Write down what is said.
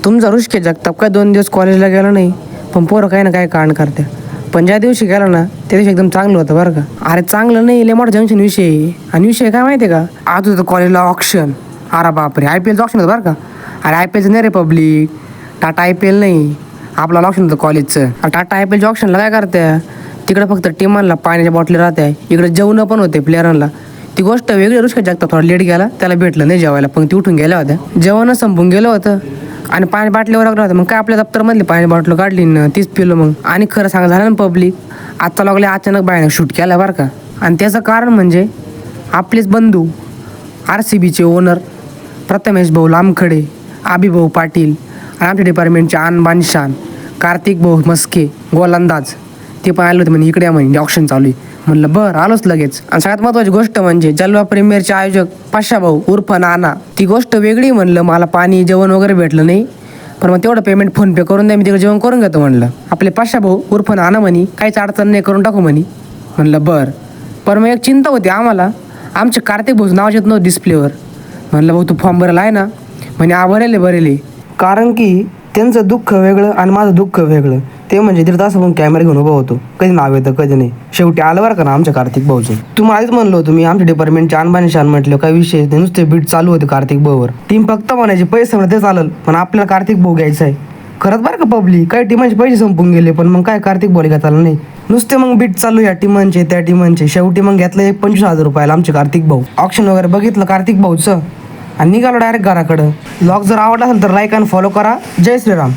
तुमचा ऋषिकेश जगताप काय 2 दिवस कॉलेजला गेला नाही, पण पोरं काही ना काही कारण करते. पण ज्या दिवशी गेला ना त्या दिवशी एकदम चांगलं होतं बरं का. अरे चांगलं नाही, लय मोठा जंक्शन विषय आहे. आणि विषय काय माहिती आहे का, आज होतं कॉलेजला ऑप्शन. अरे बापरे, IPLचं ऑप्शन होतं बरं का. अरे IPLचं नाही रिपब्लिक, टाटा IPL नाही, आपला ऑप्शन होतं कॉलेजचं. टाटा IPLच्या ऑप्शनला काय करते, तिकडे फक्त टीमांना पाण्याच्या बॉटली राहते, इकडे जेवणं पण होते प्लेयरांना. ती गोष्ट वेगळी. ऋषिकेश जगताप थोडा लेट गेला, त्याला भेटलं नाही जेवायला, पण ती उठून गेल्या होत्या. जेवण संपून गेलं होतं आणि पाणी बाटलीवर होतं. मग काय आपल्या दप्तरमधली पाणी बाटलं काढली ना, तीच पिलं मग. आणि खरं सांगा झालं ना पब्लिक, आता लागले अचानक बायने शूट केला बरं का. आणि त्याचं कारण म्हणजे आपलेच बंधू RCBचे ओनर प्रथमेश भाऊ लामखडे, आबीभाऊ पाटील आणि आमच्या डिपार्टमेंटचे आणबान शान कार्तिक भाऊ मस्के गोलंदाज, ते पण आले होते म्हणे इकडे म्हणे ऑप्शन चालू आहे. म्हणलं बरं आलोच लगेच. आणि सगळ्यात महत्त्वाची गोष्ट म्हणजे जलवा प्रीमियरचे आयोजक पाशा भाऊ उर्फ नाना, ती गोष्ट वेगळी. म्हणलं मला पाणी जेवण वगैरे भेटलं नाही, पण मग तेवढं पेमेंट फोनपे करून द्या, मी तिकडे जेवण करून घेतो म्हणलं. आपले पाशा भाऊ उर्फ नाना म्हणे काहीच अडचण नाही, करून टाकू म्हणे. म्हणलं बरं. पण मग एक चिंता होती आम्हाला, आमचे कार्तिक भाऊ नाव येत नव्हतं डिस्प्लेवर. म्हणलं भाऊ तू फॉर्म भरला आहे ना, म्हणे भरेले. कारण की त्यांचं दुःख वेगळं आणि माझं दुःख वेगळं. ते म्हणजे दीड तास आपण कॅमेरा घेऊन उभा होतो, कधी नाव येतं कधी नाही. शेवटी आलं बरं का ना आमच्या कार्तिक भाऊचं. तुम्हाला आधीच म्हणलो होतो मी, आमच्या डिपार्टमेंटचे आणबाणी शान म्हटलं काय विषय नाही, नुसते बीट चालू होते कार्तिक भाऊवर. टीम फक्त म्हणायची पैसे म्हणा ते चालेल, पण आपल्याला कार्तिक भाऊ घ्यायचा आहे. खरंच बरं का पब्लिक, काही टीमांचे पैसे संपून गेले, पण मग काय कार्तिक भाऊ घेता आलं नाही. नुसते मग बीट चालू या टीमांचे त्या टीमांचे. शेवटी मग घेतलं 25,000 रुपयाला आमचे कार्तिक भाऊ. ऑप्शन वगैरे बघितलं कार्तिक भाऊचं आणि निघालो डायरेक्ट घराकडं. ब्लॉग जर आवडला असेल तर लाईक आणि फॉलो करा. जय श्रीराम.